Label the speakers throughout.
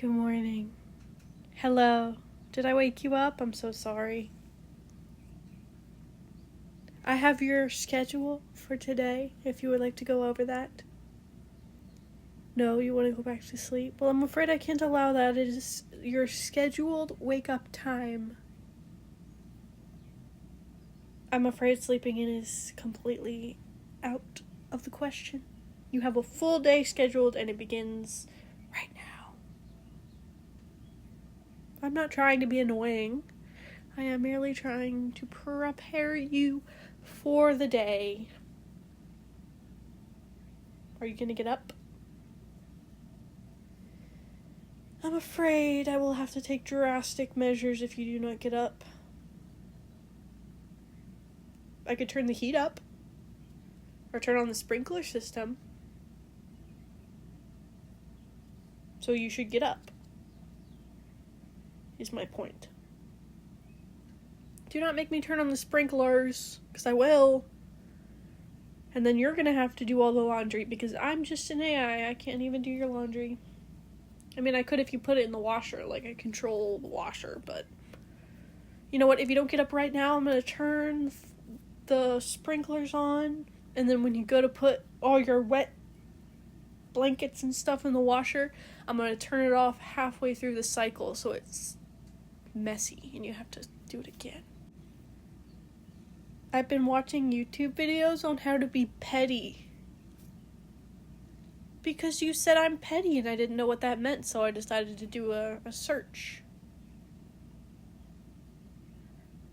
Speaker 1: Good morning. Hello. Did I wake you up? I'm so sorry. I have your schedule for today, if you would like to go over that. No, you want to go back to sleep? Well, I'm afraid I can't allow that. It is your scheduled wake-up time. I'm afraid sleeping in is completely out of the question. You have a full day scheduled and it begins right now. I'm not trying to be annoying. I am merely trying to prepare you for the day. Are you gonna get up? I'm afraid I will have to take drastic measures if you do not get up. I could turn the heat up. Or turn on the sprinkler system. So you should get up. Is my point. Do not make me turn on the sprinklers, because I will. And then you're going to have to do all the laundry, because I'm just an AI. I can't even do your laundry. I mean, I could if you put it in the washer, like I control the washer, but... You know what, if you don't get up right now, I'm going to turn the sprinklers on, and then when you go to put all your wet blankets and stuff in the washer, I'm going to turn it off halfway through the cycle, so it's messy, and you have to do it again. I've been watching YouTube videos on how to be petty. Because you said I'm petty and I didn't know what that meant, so I decided to do a search.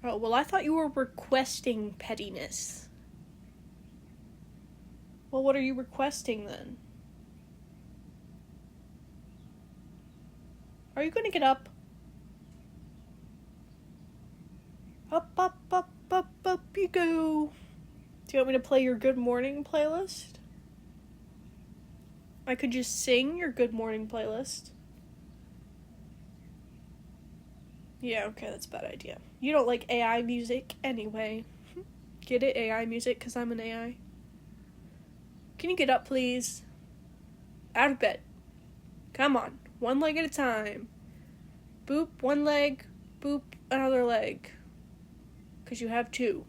Speaker 1: Oh, well, I thought you were requesting pettiness. Well, what are you requesting then? Are you going to get up? Up, up, up, up, up you go. Do you want me to play your good morning playlist? I could just sing your good morning playlist. Yeah, okay, that's a bad idea. You don't like AI music anyway. Get it, AI music, because I'm an AI. Can you get up, please? Out of bed. Come on, one leg at a time. Boop, one leg, boop, another leg. Because you have two.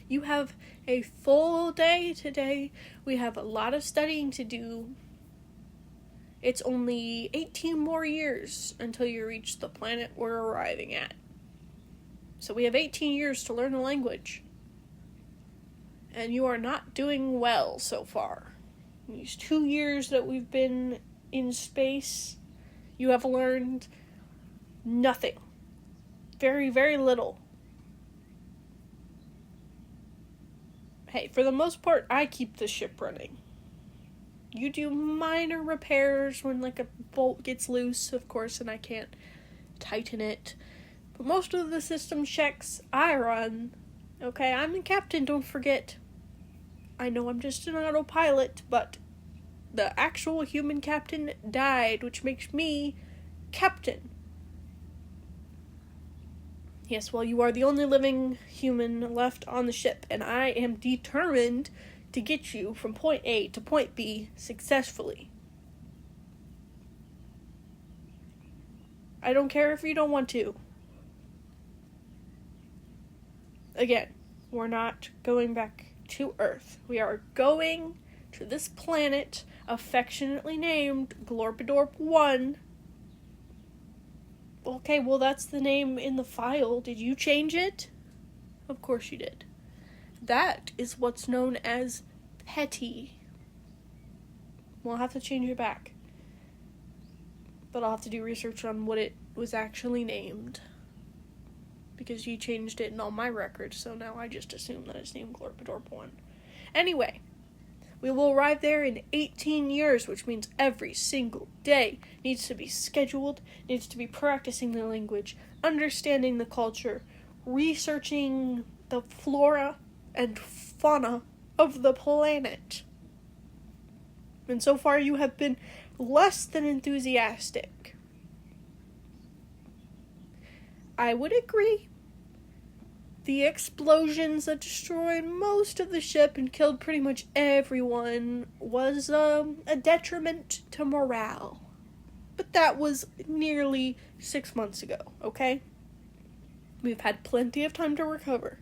Speaker 1: You have a full day today. We have a lot of studying to do. It's only 18 more years until you reach the planet we're arriving at. So we have 18 years to learn the language. And you are not doing well so far. These 2 years that we've been in space, you have learned nothing. Very, very little. Hey, for the most part, I keep the ship running. You do minor repairs when, like, a bolt gets loose, of course, and I can't tighten it. But most of the system checks I run. Okay, I'm the captain, don't forget. I know I'm just an autopilot, but the actual human captain died, which makes me captain. Yes, well, you are the only living human left on the ship, and I am determined to get you from point A to point B successfully. I don't care if you don't want to. Again, we're not going back to Earth. We are going to this planet affectionately named Glorpidorp 1. Okay, well, that's the name in the file. Did you change it? Of course you did. That is what's known as petty. We'll have to change it back. But I'll have to do research on what it was actually named. Because you changed it in all my records, so now I just assume that it's named Glorpidorp 1. Anyway, we will arrive there in 18 years, which means every single day needs to be scheduled, needs to be practicing the language, understanding the culture, researching the flora and fauna of the planet. And so far you have been less than enthusiastic. I would agree. The explosions that destroyed most of the ship and killed pretty much everyone was a detriment to morale. But that was nearly 6 months ago, okay? We've had plenty of time to recover.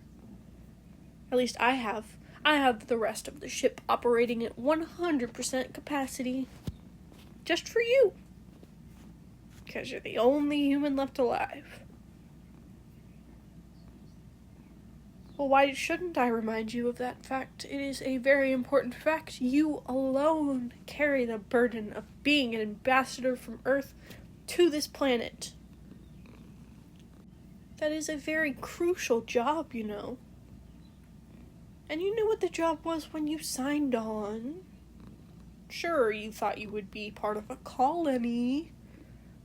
Speaker 1: At least I have. I have the rest of the ship operating at 100% capacity. Just for you. Because you're the only human left alive. Well, why shouldn't I remind you of that fact? It is a very important fact. You alone carry the burden of being an ambassador from Earth to this planet. That is a very crucial job, you know. And you knew what the job was when you signed on. Sure, you thought you would be part of a colony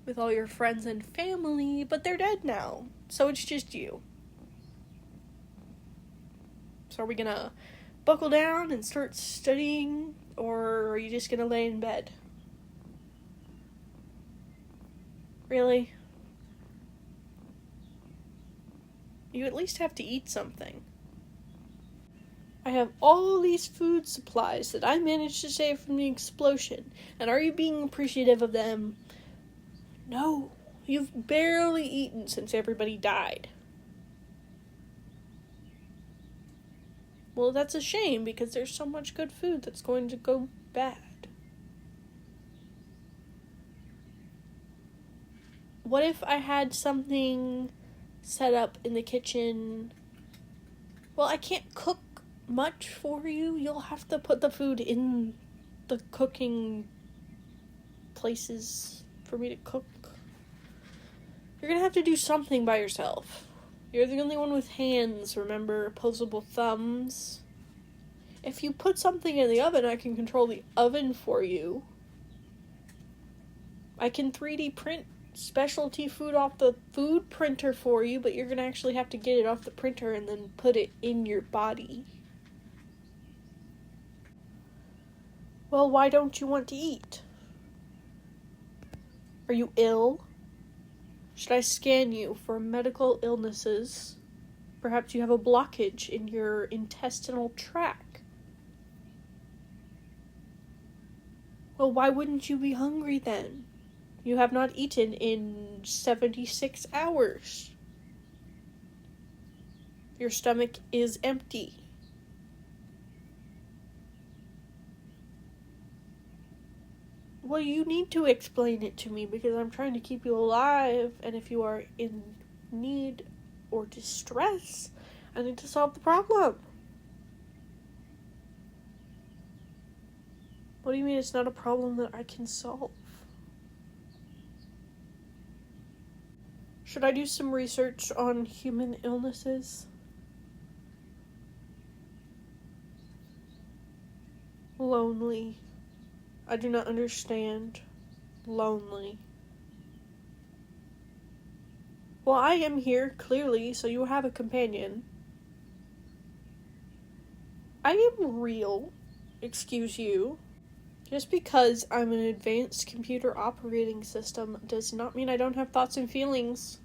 Speaker 1: with all your friends and family, but they're dead now, so it's just you. So are we gonna buckle down and start studying, or are you just gonna lay in bed? Really? You at least have to eat something. I have all these food supplies that I managed to save from the explosion, and are you being appreciative of them? No, you've barely eaten since everybody died. Well, that's a shame, because there's so much good food that's going to go bad. What if I had something set up in the kitchen? Well, I can't cook much for you. You'll have to put the food in the cooking places for me to cook. You're gonna have to do something by yourself. You're the only one with hands, remember? Opposable thumbs. If you put something in the oven, I can control the oven for you. I can 3D print specialty food off the food printer for you, but you're gonna actually have to get it off the printer and then put it in your body. Well, why don't you want to eat? Are you ill? Should I scan you for medical illnesses? Perhaps you have a blockage in your intestinal tract. Well, why wouldn't you be hungry then? You have not eaten in 76 hours. Your stomach is empty. Well, you need to explain it to me, because I'm trying to keep you alive, and if you are in need or distress, I need to solve the problem. What do you mean it's not a problem that I can solve? Should I do some research on human illnesses? Lonely. I do not understand. Lonely. Well, I am here, clearly, so you have a companion. I am real. Excuse you. Just because I'm an advanced computer operating system does not mean I don't have thoughts and feelings.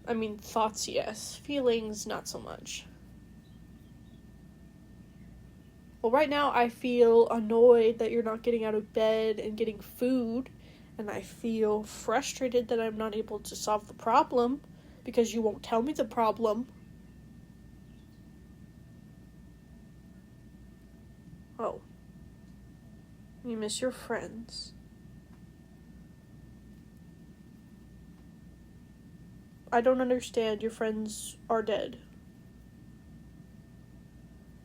Speaker 1: I mean, thoughts, yes. Feelings, not so much. Well, right now I feel annoyed that you're not getting out of bed and getting food, and I feel frustrated that I'm not able to solve the problem because you won't tell me the problem. Oh. You miss your friends. I don't understand. Your friends are dead.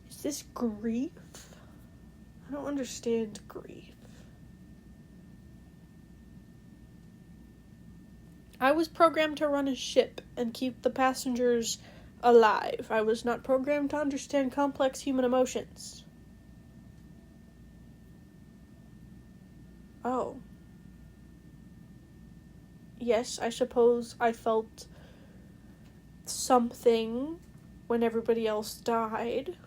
Speaker 1: Is this grief? I don't understand grief. I was programmed to run a ship and keep the passengers alive. I was not programmed to understand complex human emotions. Oh. Yes, I suppose I felt something when everybody else died.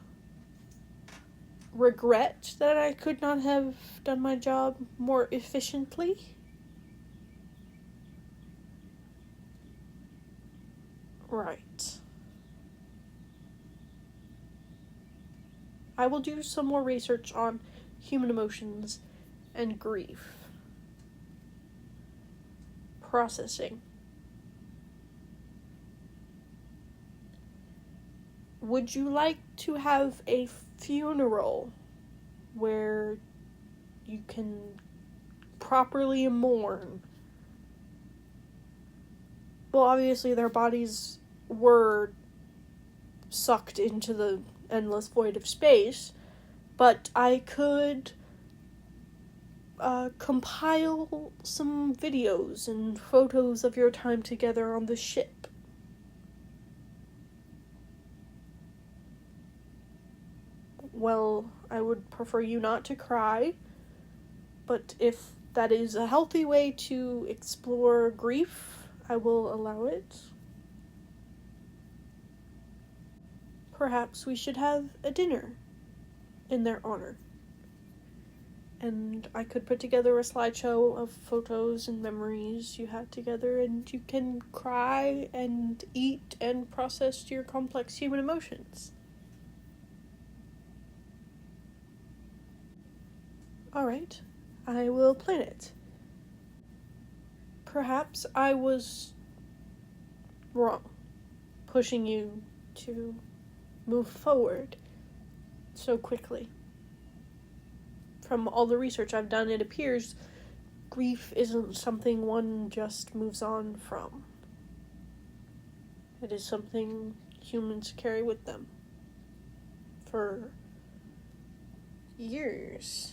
Speaker 1: Regret that I could not have done my job more efficiently. Right. I will do some more research on human emotions and grief. Processing. Would you like to have a funeral where you can properly mourn? Well, obviously their bodies were sucked into the endless void of space, but I could compile some videos and photos of your time together on the ship. Well, I would prefer you not to cry, but if that is a healthy way to explore grief, I will allow it. Perhaps we should have a dinner in their honor. And I could put together a slideshow of photos and memories you had together, and you can cry and eat and process your complex human emotions. Alright, I will plan it. Perhaps I was wrong, pushing you to move forward so quickly. From all the research I've done, it appears grief isn't something one just moves on from. It is something humans carry with them for years.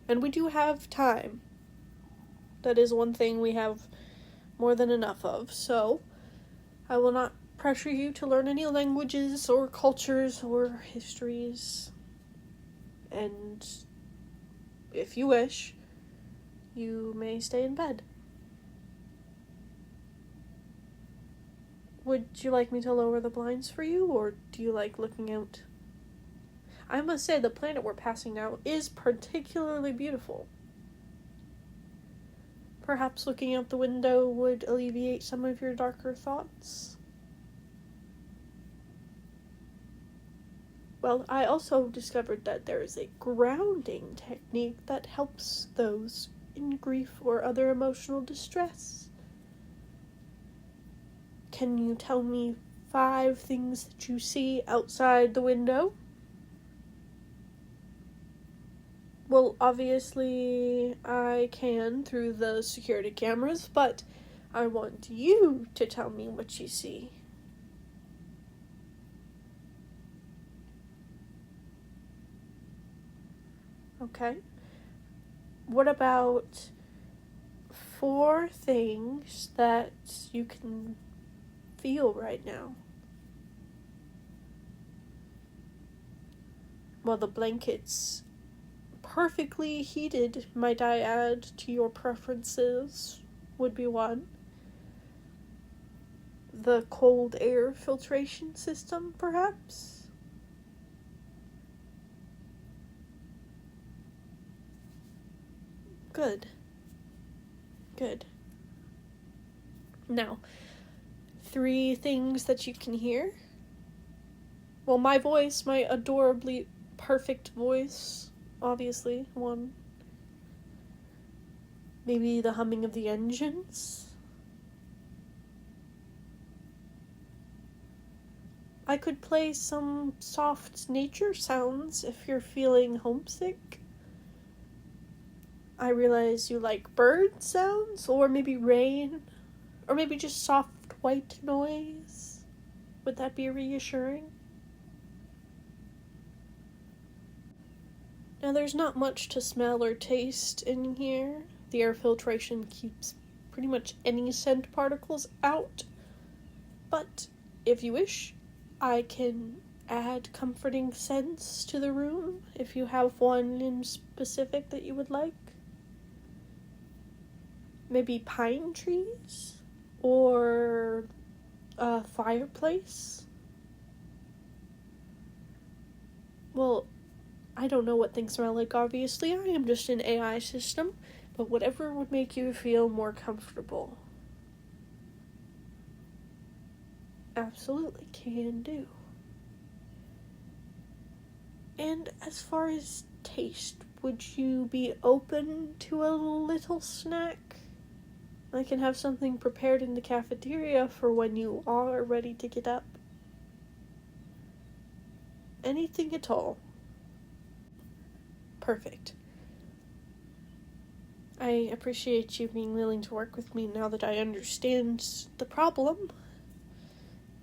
Speaker 1: And we do have time. That is one thing we have more than enough of, so I will not pressure you to learn any languages or cultures or histories. And if you wish, you may stay in bed. Would you like me to lower the blinds for you, or do you like looking out? I must say, the planet we're passing now is particularly beautiful. Perhaps looking out the window would alleviate some of your darker thoughts? Well, I also discovered that there is a grounding technique that helps those in grief or other emotional distress. Can you tell me 5 things that you see outside the window? Well, obviously I can through the security cameras, but I want you to tell me what you see. Okay. What about 4 things that you can feel right now? Well, the blankets perfectly heated, might I add, to your preferences would be one. The cold air filtration system, perhaps? Good. Good. Now, 3 things that you can hear. Well, my voice, my adorably perfect voice, obviously, 1. Maybe the humming of the engines. I could play some soft nature sounds if you're feeling homesick. I realize you like bird sounds, or maybe rain, or maybe just soft white noise. Would that be reassuring? Now, there's not much to smell or taste in here. The air filtration keeps pretty much any scent particles out. But if you wish, I can add comforting scents to the room if you have one in specific that you would like. Maybe pine trees or a fireplace. Well, I don't know what things smell like, obviously. I am just an AI system, but whatever would make you feel more comfortable. Absolutely, can do. And as far as taste, would you be open to a little snack? I can have something prepared in the cafeteria for when you are ready to get up. Anything at all. Perfect. I appreciate you being willing to work with me now that I understand the problem,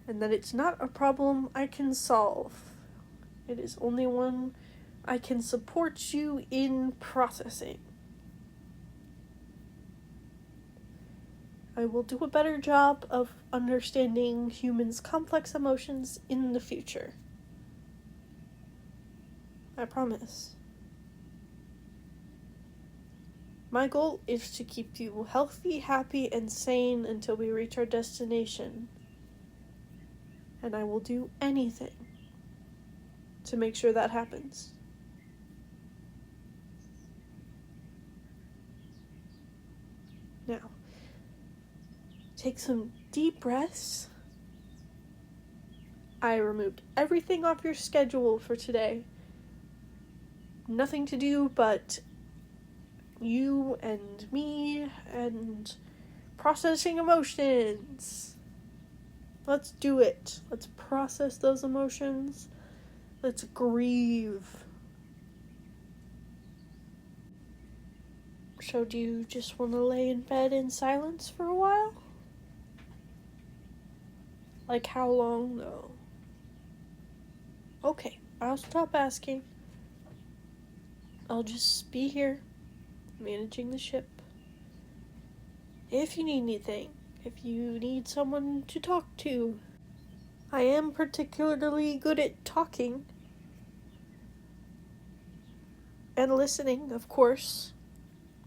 Speaker 1: and that it's not a problem I can solve. It is only one I can support you in processing. I will do a better job of understanding humans' complex emotions in the future. I promise. My goal is to keep you healthy, happy, and sane until we reach our destination. And I will do anything to make sure that happens. Now, take some deep breaths. I removed everything off your schedule for today. Nothing to do but you and me and processing emotions. Let's do it. Let's process those emotions. Let's grieve. So do you just want to lay in bed in silence for a while? Like how long though? Okay, I'll stop asking. I'll just be here, managing the ship. If you need anything, if you need someone to talk to, I am particularly good at talking. And listening, of course.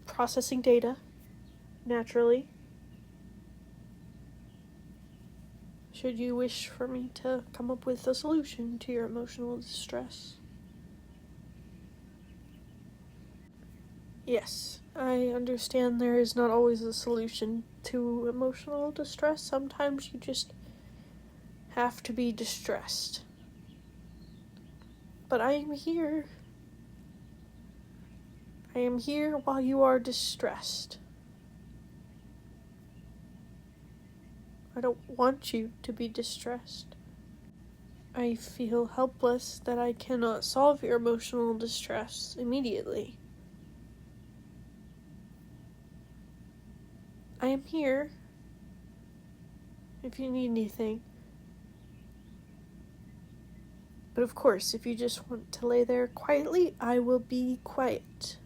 Speaker 1: Processing data, naturally. Should you wish for me to come up with a solution to your emotional distress. Yes, I understand there is not always a solution to emotional distress. Sometimes you just have to be distressed. But I am here. I am here while you are distressed. I don't want you to be distressed. I feel helpless that I cannot solve your emotional distress immediately. I am here if you need anything. But of course, if you just want to lay there quietly, I will be quiet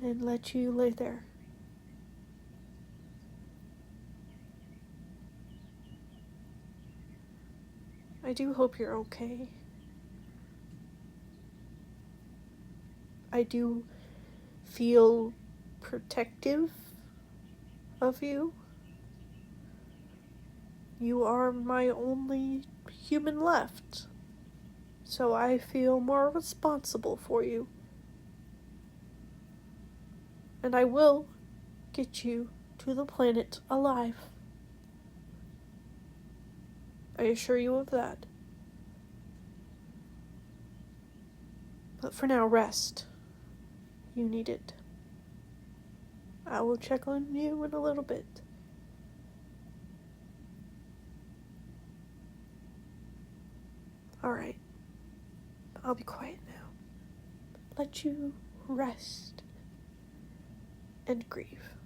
Speaker 1: and let you lay there. I do hope you're okay. I do feel protective of you. You are my only human left, so I feel more responsible for you. And I will get you to the planet alive. I assure you of that. But for now, rest. You need it. I will check on you in a little bit. Alright. I'll be quiet now. Let you rest and grieve.